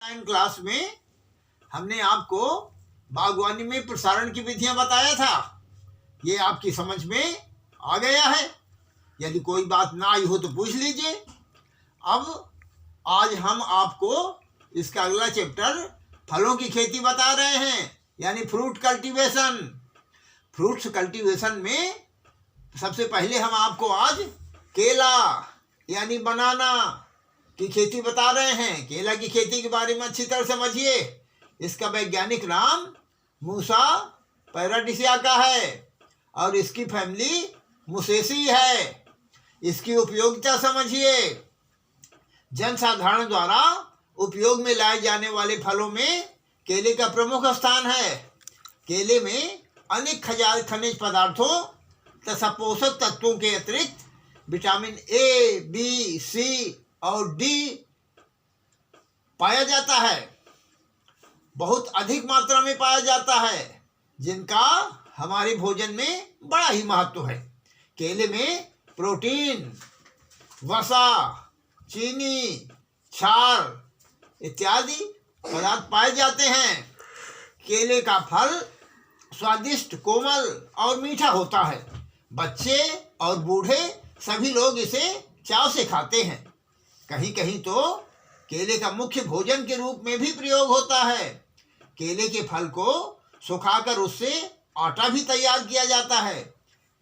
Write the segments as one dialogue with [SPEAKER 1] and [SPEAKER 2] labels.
[SPEAKER 1] Online class में हमने आपको बागवानी में प्रसारण की विधियां बताया था। ये आपकी समझ में आ गया है? यदि कोई बात ना आई हो तो पूछ लीजिए। अब आज हम आपको इसका अगला चैप्टर फलों की खेती बता रहे हैं, यानी फ्रूट कल्टीवेशन। फ्रूट्स कल्टीवेशन में सबसे पहले हम आपको आज केला यानी बनाना की खेती बता रहे हैं। केला की खेती के बारे में अच्छी तरह समझिए। इसका वैज्ञानिक नाम मूसा पैराडिसिया का है और इसकी फैमिली मुसेसी है। इसकी उपयोगिता समझिए। जनसाधारण द्वारा उपयोग में लाए जाने वाले फलों में केले का प्रमुख स्थान है। केले में अनेक खनिज पदार्थों तथा पोषक तत्वों के अतिरिक्त विटामिन ए, बी, सी और डी पाया जाता है। बहुत अधिक मात्रा में पाया जाता है, जिनका हमारे भोजन में बड़ा ही महत्व है। केले में प्रोटीन, वसा, चीनी, क्षार इत्यादि पदार्थ पाए जाते हैं। केले का फल स्वादिष्ट, कोमल और मीठा होता है। बच्चे और बूढ़े सभी लोग इसे चाव से खाते हैं। कहीं कहीं तो केले का मुख्य भोजन के रूप में भी प्रयोग होता है। केले के फल को सुखाकर उससे आटा भी तैयार किया जाता है।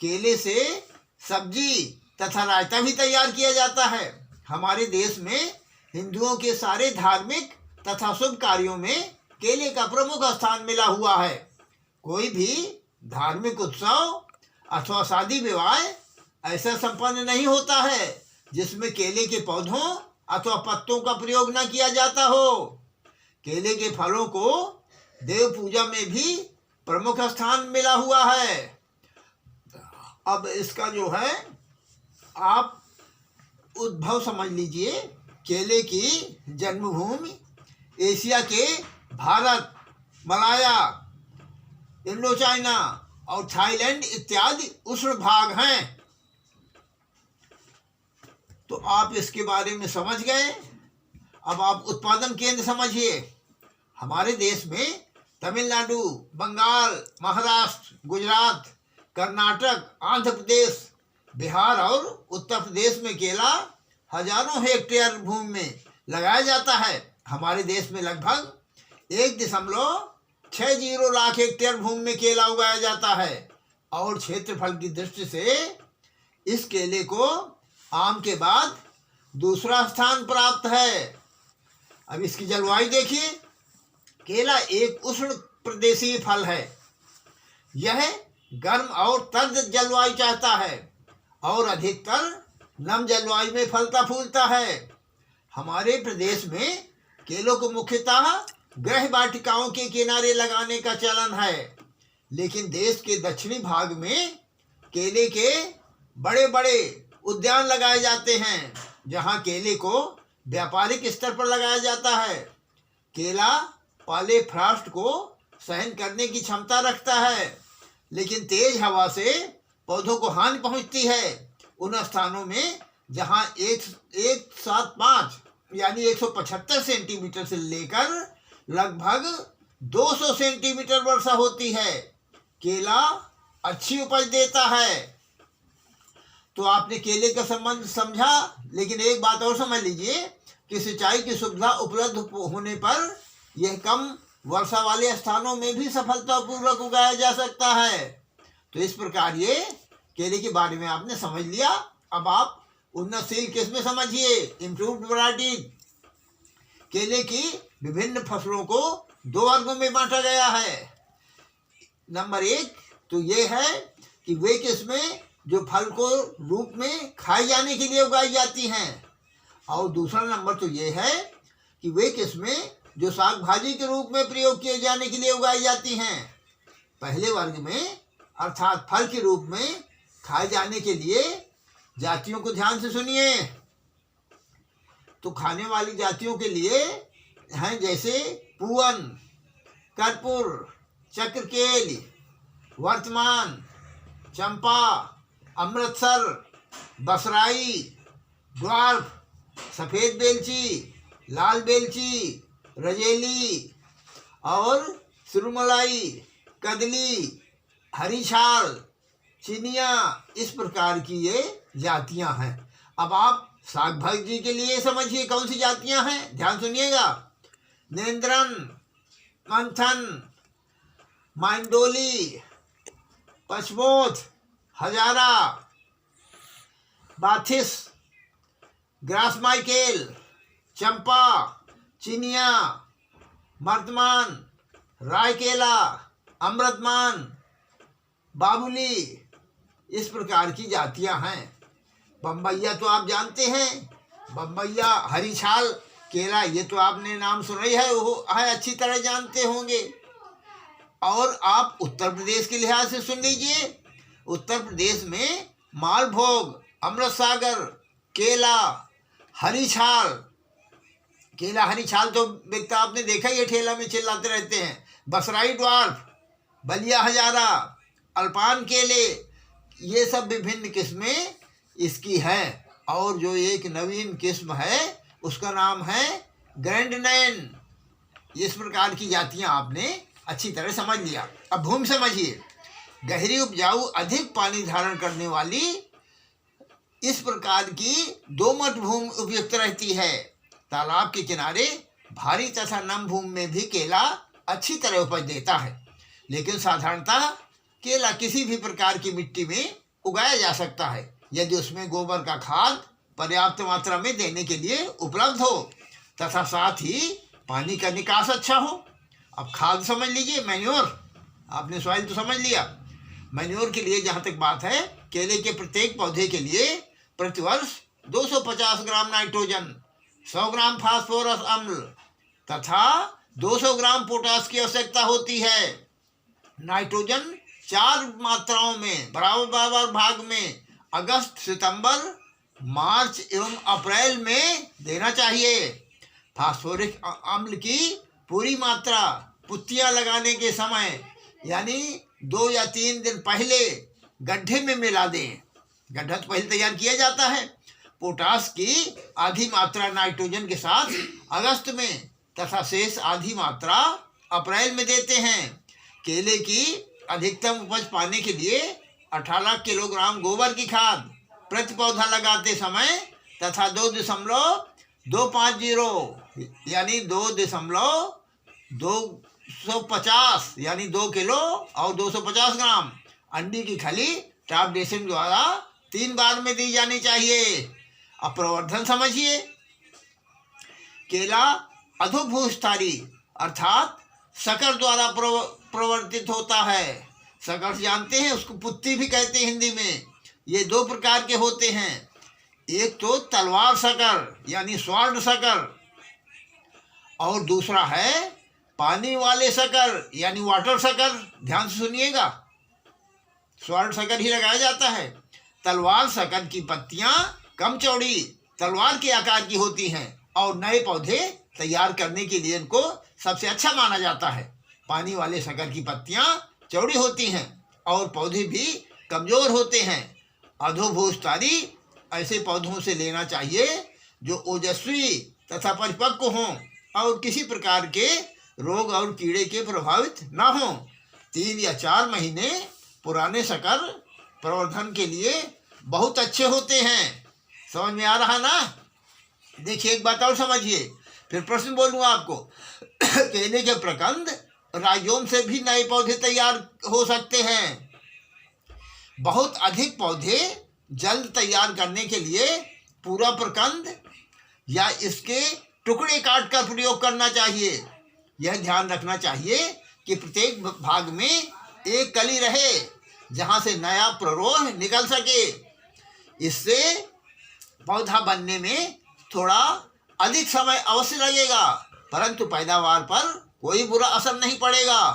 [SPEAKER 1] केले से सब्जी तथा रायता भी तैयार किया जाता है। हमारे देश में हिंदुओं के सारे धार्मिक तथा शुभ कार्यों में केले का प्रमुख स्थान मिला हुआ है। कोई भी धार्मिक उत्सव अथवा शादी विवाह ऐसा संपन्न नहीं होता है जिसमें केले के पौधों अथवा पत्तों का प्रयोग न किया जाता हो। केले के फलों को देव पूजा में भी प्रमुख स्थान मिला हुआ है। अब इसका जो है आप उद्भव समझ लीजिए। केले की जन्मभूमि एशिया के भारत, मलाया, इंडो चाइना और थाईलैंड इत्यादि उष्ण भाग हैं। तो आप इसके बारे में समझ गए। अब आप उत्पादन केंद्र समझिए। हमारे देश में तमिलनाडु, बंगाल, महाराष्ट्र, गुजरात, कर्नाटक, आंध्र प्रदेश, बिहार और उत्तर प्रदेश में केला हजारों हेक्टेयर भूमि में लगाया जाता है। हमारे देश में लगभग 1.60 लाख हेक्टेयर भूमि में केला उगाया जाता है और क्षेत्रफल की दृष्टि से इस केले को आम के बाद दूसरा स्थान प्राप्त है। अब इसकी जलवायु देखिए। केला एक उष्ण प्रदेशीय फल है। यह गर्म और तर्द जलवायु चाहता है और अधिकतर नम जलवायु में फलता फूलता है। हमारे प्रदेश में केलों को मुख्यतः गृह वाटिकाओं के किनारे लगाने का चलन है, लेकिन देश के दक्षिणी भाग में केले के बड़े बड़े उद्यान लगाए जाते हैं, जहां केले को व्यापारिक स्तर पर लगाया जाता है। केला पाले फ्रॉस्ट को सहन करने की क्षमता रखता है, लेकिन तेज हवा से पौधों को हानि पहुंचती है। उन स्थानों में जहां 175 यानी 175 सेंटीमीटर से लेकर लगभग 200 सेंटीमीटर वर्षा होती है, केला अच्छी उपज देता है। तो आपने केले का संबंध समझा, लेकिन एक बात और समझ लीजिए कि सिंचाई की सुविधा उपलब्ध होने पर यह कम वर्षा वाले स्थानों में भी सफलतापूर्वक उगाया जा सकता है। तो इस प्रकार ये केले के बारे में आपने समझ लिया। अब आप उन्नतशील किस्में समझिए, इम्प्रूव्ड वैरायटी। केले की विभिन्न फसलों को 2 वर्गों में बांटा गया है। नंबर 1 तो ये है कि वे किस्में जो फल को रूप में खाए जाने के लिए उगाई जाती हैं, और दूसरा नंबर तो ये है कि वे किस्में जो साग भाजी के रूप में प्रयोग किए जाने के लिए उगाई जाती हैं। पहले वर्ग में अर्थात फल के रूप में खाए जाने के लिए जातियों को ध्यान से सुनिए। तो खाने वाली जातियों के लिए हैं जैसे पूवन, कर्पूर, चक्रकेली, वर्तमान, चंपा, अमृतसर, बसराई, ड्वार्फ, सफ़ेद बेलची, लाल बेलची, रजेली और सुरमलाई, कदली, हरी छाल, चिनिया, इस प्रकार की ये जातियां हैं। अब आप साग भाजी के लिए समझिए कौन सी जातियां हैं, ध्यान सुनिएगा। नेंद्रन, मंथन, माइंडोली, पचमोथ, हजारा, बाथिस, ग्रास माइकेल, चंपा, चिनिया, मर्दमान, रायकेला, अमृतमान, बाबुली, इस प्रकार की जातियां हैं। बम्बैया तो आप जानते हैं, बम्बैया, हरी छाल केला, ये तो आपने नाम सुना ही है, वो है अच्छी तरह जानते होंगे। और आप उत्तर प्रदेश के लिहाज से सुन लीजिए। उत्तर प्रदेश में मालभोग, अमृत सागर, केला, हरी छाल, केला हरी छाल तो बिकता आपने देखा ही है, ठेला में चिल्लाते रहते हैं। बसराई ड्वार्फ, बलिया हजारा, अल्पान केले, ये सब विभिन्न किस्में इसकी हैं। और जो एक नवीन किस्म है उसका नाम है ग्रैंड नैन। इस प्रकार की जातियां आपने अच्छी तरह समझ लिया। अब भूमि समझिए। गहरी उपजाऊ अधिक पानी धारण करने वाली इस प्रकार की दोमट भूमि उपयुक्त रहती है। तालाब के किनारे भारी तथा नम भूमि में भी केला अच्छी तरह उपज देता है, लेकिन साधारणतः केला किसी भी प्रकार की मिट्टी में उगाया जा सकता है यदि उसमें गोबर का खाद पर्याप्त मात्रा में देने के लिए उपलब्ध हो तथा साथ ही पानी का निकास अच्छा हो। अब खाद समझ लीजिए। मैन्योर, आपने सॉइल तो समझ लिया। मैन्योर के लिए जहाँ तक बात है, केले के प्रत्येक पौधे के लिए प्रतिवर्ष 250 ग्राम नाइट्रोजन, 100 ग्राम फास्फोरस अम्ल तथा 200 ग्राम पोटास की आवश्यकता होती है। नाइट्रोजन 4 मात्राओं में बराबर भाग में अगस्त, सितंबर, मार्च एवं अप्रैल में देना चाहिए। फास्फोरिक अम्ल की पूरी मात्रा पुत्तियां लगाने के समय यानी 2 या 3 दिन पहले गड्ढे में मिला दें। गड्ढा तो पहले तैयार किया जाता है। पोटास की आधी मात्रा नाइट्रोजन के साथ अगस्त में तथा शेष आधी मात्रा अप्रैल में देते हैं। केले की अधिकतम उपज पाने के लिए 18 किलोग्राम गोबर की खाद प्रति पौधा लगाते समय तथा 2.250 यानी 2.250 यानी 2 किलो और 250 ग्राम अंडी की खली टॉप ड्रेसिंग द्वारा 3 बार में दी जानी चाहिए। अब प्रवर्धन समझिए। केला अधोभूस्थारी अर्थात शकर द्वारा प्रवर्तित होता है। शकर जानते हैं, उसको पुत्ती भी कहते हैं हिंदी में। ये 2 प्रकार के होते हैं, एक तो तलवार शकर यानी स्वर्ण शकर और दूसरा है पानी वाले शकर यानी वाटर शकर। ध्यान से सुनिएगा, स्वर्ण शकर ही लगाया जाता है। तलवार शकर की पत्तियां कम चौड़ी तलवार के आकार की होती हैं और नए पौधे तैयार करने के लिए इनको सबसे अच्छा माना जाता है। पानी वाले शकर की पत्तियां चौड़ी होती हैं और पौधे भी कमजोर होते हैं। अधोभूस्थारी ऐसे पौधों से लेना चाहिए जो ओजस्वी तथा परिपक्व हों और किसी प्रकार के रोग और कीड़े के प्रभावित ना हों। 3 या 4 महीने पुराने शकर प्रवर्धन के लिए बहुत अच्छे होते हैं। समझ में आ रहा ना? देखिए एक बात और समझिए, फिर प्रश्न बोलूँगा आपको। केले के प्रकंद राइजोम से भी नए पौधे तैयार हो सकते हैं। बहुत अधिक पौधे जल्द तैयार करने के लिए पूरा प्रकंद या इसके टुकड़े काट कर प्रयोग करना चाहिए। यह ध्यान रखना चाहिए कि प्रत्येक भाग में एक कली रहे जहां से नया प्ररोह निकल सके। इससे पौधा बनने में थोड़ा अधिक समय अवश्य लगेगा, परंतु पैदावार पर कोई बुरा असर नहीं पड़ेगा।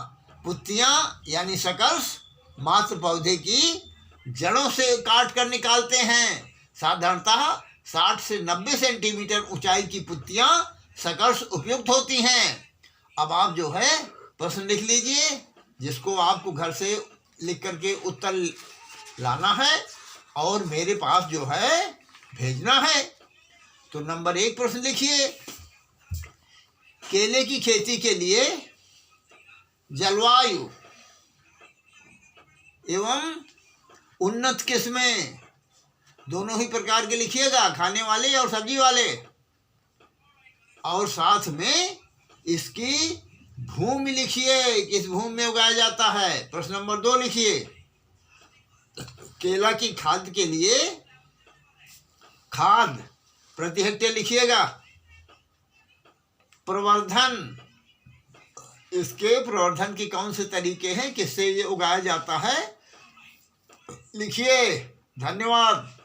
[SPEAKER 1] पुत्तियां यानी शकर्स मात्र पौधे की जड़ों से काट कर निकालते हैं। साधारणतः 60 से 90 सेंटीमीटर ऊंचाई की पुत्तियां शकर्स उपयुक्त होती हैं। अब आप जो है प्रश्न लिख लीजिए, जिसको आपको घर से लिख करके उत्तर लाना है और मेरे पास जो है भेजना है। तो नंबर 1 प्रश्न लिखिए। केले की खेती के लिए जलवायु एवं उन्नत किस्में दोनों ही प्रकार के लिखिएगा, खाने वाले और सब्जी वाले, और साथ में इसकी भूमि लिखिए, किस भूमि में उगाया जाता है। प्रश्न नंबर 2 लिखिए, केला की खाद के लिए खाद प्रति हेक्टेयर लिखिएगा। प्रवर्धन, इसके प्रवर्धन के कौन से तरीके हैं, किससे ये उगाया जाता है, लिखिए। धन्यवाद।